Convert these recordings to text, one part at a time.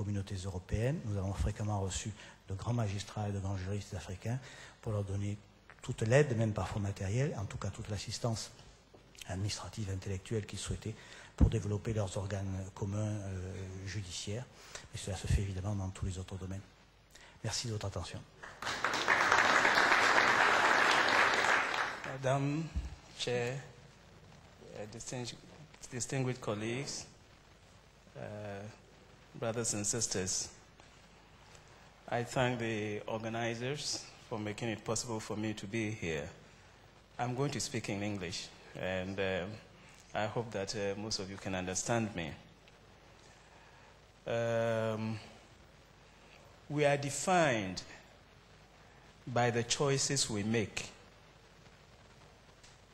communautés européennes. Nous avons fréquemment reçu de grands magistrats et de grands juristes africains pour leur donner toute l'aide, même parfois matérielle, en tout cas toute l'assistance administrative, intellectuelle qu'ils souhaitaient pour développer leurs organes communs judiciaires. Et cela se fait évidemment dans tous les autres domaines. Merci de votre attention. Madame Chair, distinguished colleagues, brothers and sisters, I thank the organizers for making it possible for me to be here. I'm going to speak in English, and I hope that most of you can understand me. We are defined by the choices we make.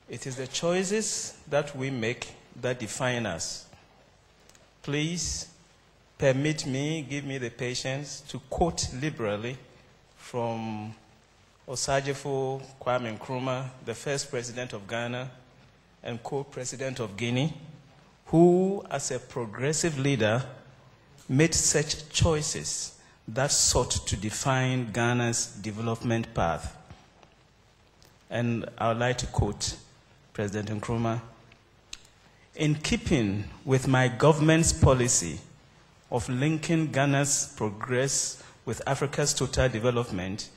It is the choices that we make that define us. Please permit me, give me the patience to quote liberally from Osagyefo Kwame Nkrumah, the first president of Ghana and co-president of Guinea, who, as a progressive leader, made such choices that sought to define Ghana's development path. And I would like to quote President Nkrumah: "In keeping with my government's policy of linking Ghana's progress with Africa's total development,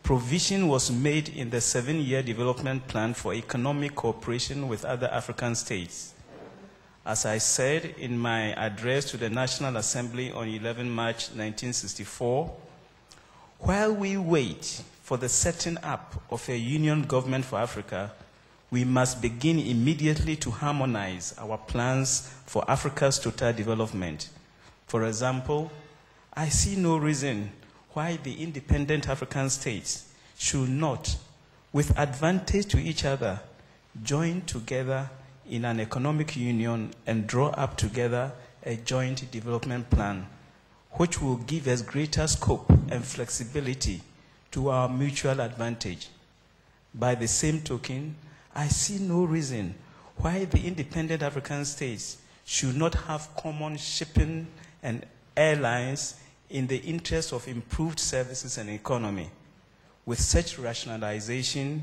provision was made in the 7-year development plan for economic cooperation with other African states. As I said in my address to the National Assembly on 11 March 1964, while we wait for the setting up of a union government for Africa, we must begin immediately to harmonize our plans for Africa's total development. For example, I see no reason why the independent African states should not, with advantage to each other, join together in an economic union and draw up together a joint development plan, which will give us greater scope and flexibility to our mutual advantage. By the same token, I see no reason why the independent African states should not have common shipping and airlines in the interest of improved services and economy. With such rationalization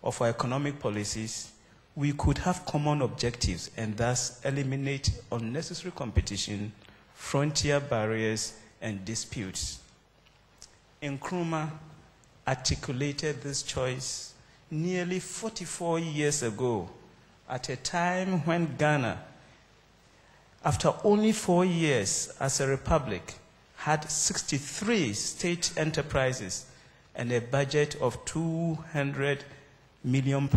of our economic policies, we could have common objectives and thus eliminate unnecessary competition, frontier barriers, and disputes." Nkrumah articulated this choice nearly 44 years ago, at a time when Ghana, after only 4 years as a republic, had 63 state enterprises and a budget of £200 million,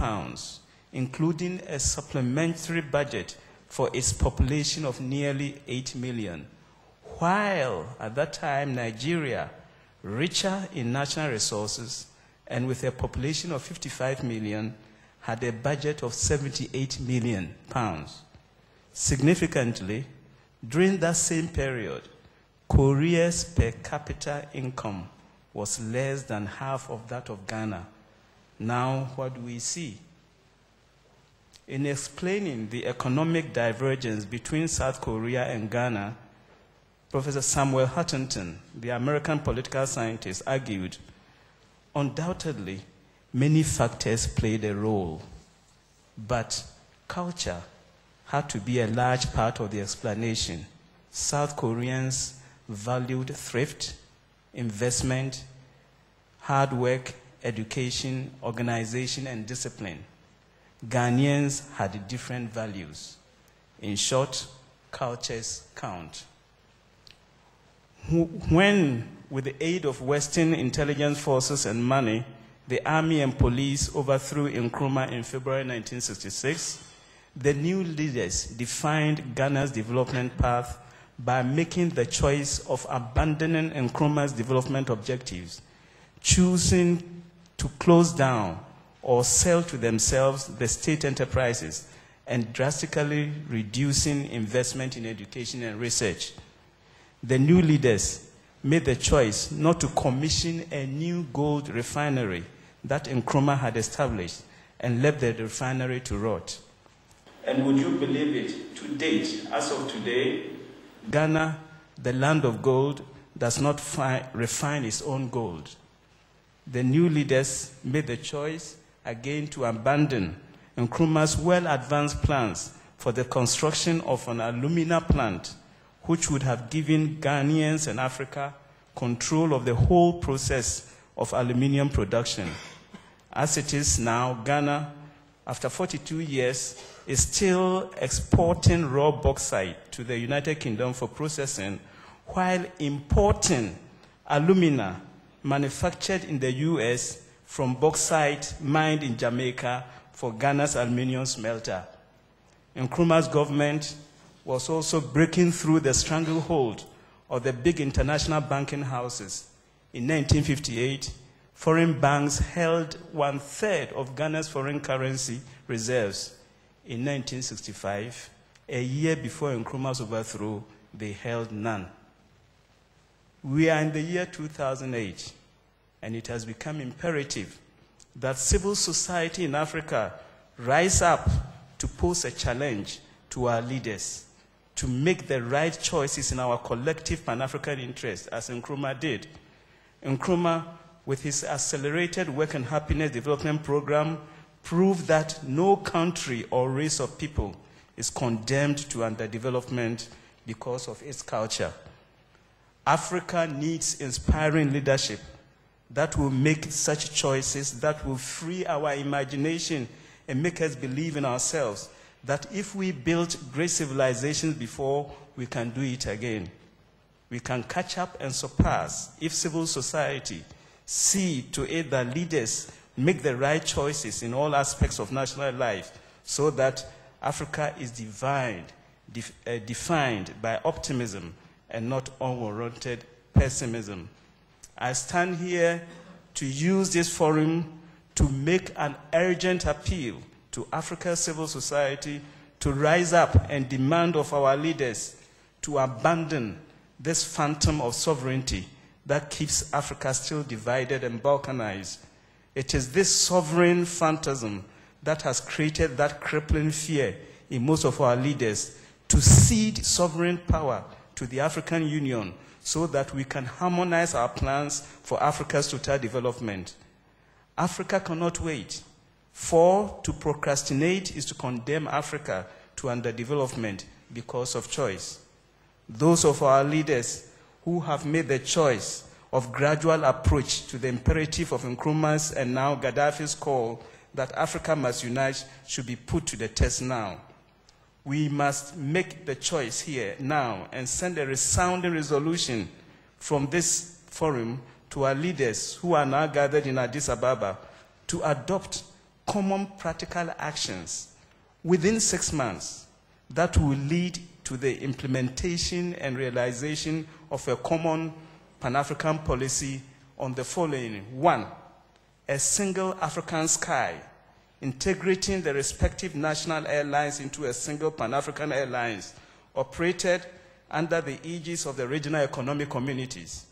including a supplementary budget for its population of nearly 8 million, while at that time Nigeria, richer in natural resources and with a population of 55 million, had a budget of £78 million. Significantly, during that same period, Korea's per capita income was less than half of that of Ghana. Now, what do we see? In explaining the economic divergence between South Korea and Ghana, Professor Samuel Huntington, the American political scientist, argued, undoubtedly, many factors played a role, but culture had to be a large part of the explanation. South Koreans valued thrift, investment, hard work, education, organization, and discipline. Ghanaians had different values. In short, cultures count. When, with the aid of Western intelligence forces and money, the army and police overthrew Nkrumah in February 1966, the new leaders defined Ghana's development path by making the choice of abandoning Nkrumah's development objectives, choosing to close down or sell to themselves the state enterprises, and drastically reducing investment in education and research. The new leaders made the choice not to commission a new gold refinery that Nkrumah had established and left the refinery to rot. And would you believe it, to date, as of today, Ghana the land of gold does not refine its own gold. The new leaders made the choice again to abandon Nkrumah's well-advanced plans for the construction of an alumina plant, which would have given Ghanaians and Africa control of the whole process of aluminium production. As it is now, Ghana, after 42 years, is still exporting raw bauxite to the United Kingdom for processing, while importing alumina manufactured in the US from bauxite mined in Jamaica for Ghana's aluminium smelter. Nkrumah's government was also breaking through the stranglehold of the big international banking houses. In 1958, foreign banks held 1/3 of Ghana's foreign currency reserves. In 1965, a year before Nkrumah's overthrow, they held none. We are in the year 2008, and it has become imperative that civil society in Africa rise up to pose a challenge to our leaders to make the right choices in our collective Pan-African interest, as Nkrumah did. Nkrumah, with his accelerated work and happiness development program, proved that no country or race of people is condemned to underdevelopment because of its culture. Africa needs inspiring leadership that will make such choices, that will free our imagination and make us believe in ourselves, that if we built great civilizations before, we can do it again. We can catch up and surpass if civil society see to it that leaders make the right choices in all aspects of national life, so that Africa is defined by optimism and not unwarranted pessimism. I stand here to use this forum to make an urgent appeal to Africa's civil society to rise up and demand of our leaders to abandon this phantom of sovereignty that keeps Africa still divided and balkanized. It is this sovereign phantasm that has created that crippling fear in most of our leaders to cede sovereign power to the African Union so that we can harmonize our plans for Africa's total development. Africa cannot wait. For to procrastinate is to condemn Africa to underdevelopment because of choice. Those of our leaders who have made the choice of gradual approach to the imperative of Nkrumah's and now Gaddafi's call that Africa must unite should be put to the test now. We must make the choice here now and send a resounding resolution from this forum to our leaders who are now gathered in Addis Ababa to adopt common practical actions within 6 months that will lead to the implementation and realization of a common Pan-African policy on the following. 1, a single African sky, integrating the respective national airlines into a single Pan-African Airlines operated under the aegis of the regional economic communities.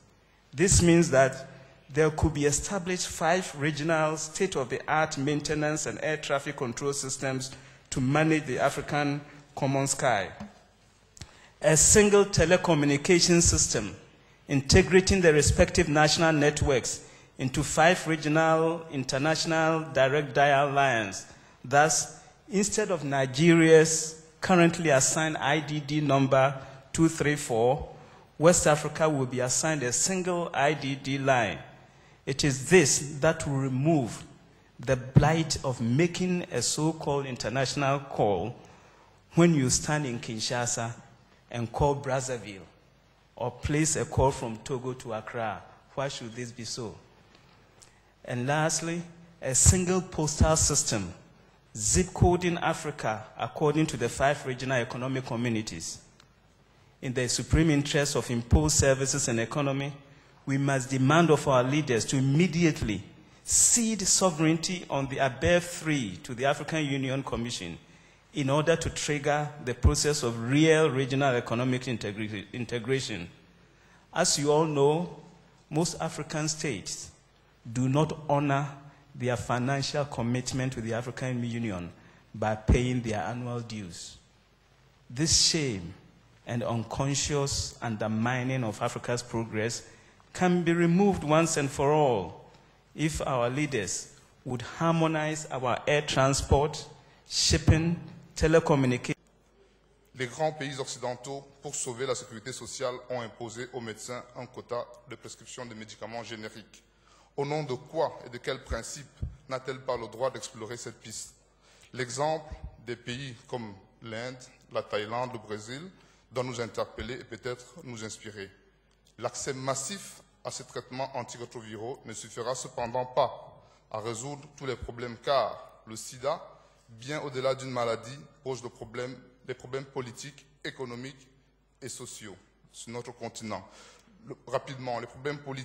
This means that there could be established 5 regional state-of-the-art maintenance and air traffic control systems to manage the African common sky. A single telecommunication system integrating the respective national networks into 5 regional international direct dial lines. Thus, instead of Nigeria's currently assigned IDD number 234, West Africa will be assigned a single IDD line. It is this that will remove the blight of making a so-called international call when you stand in Kinshasa and call Brazzaville, or place a call from Togo to Accra. Why should this be so? And lastly, a single postal system, zip coding Africa according to the 5 regional economic communities. In the supreme interest of imposed services and economy, we must demand of our leaders to immediately cede sovereignty on the above 3 to the African Union Commission in order to trigger the process of real regional economic integration. As you all know, most African states do not honor their financial commitment to the African Union by paying their annual dues. This shame and unconscious undermining of Africa's progress can be removed once and for all if our leaders would harmonize our air transport, shipping, telecommunications. Les grands pays occidentaux, pour sauver la sécurité sociale, ont imposé aux médecins un quota de prescription de médicaments génériques. Au nom de quoi et de quel principe n'a-t-elle pas le droit d'explorer cette piste? L'exemple des pays comme l'Inde, la Thaïlande, le Brésil doit nous interpeller et peut-être nous inspirer. L'accès massif à ces traitements antirétroviraux ne suffira cependant pas à résoudre tous les problèmes, car le sida, bien au-delà d'une maladie, pose des problèmes politiques, économiques et sociaux sur notre continent. Rapidement, les problèmes politiques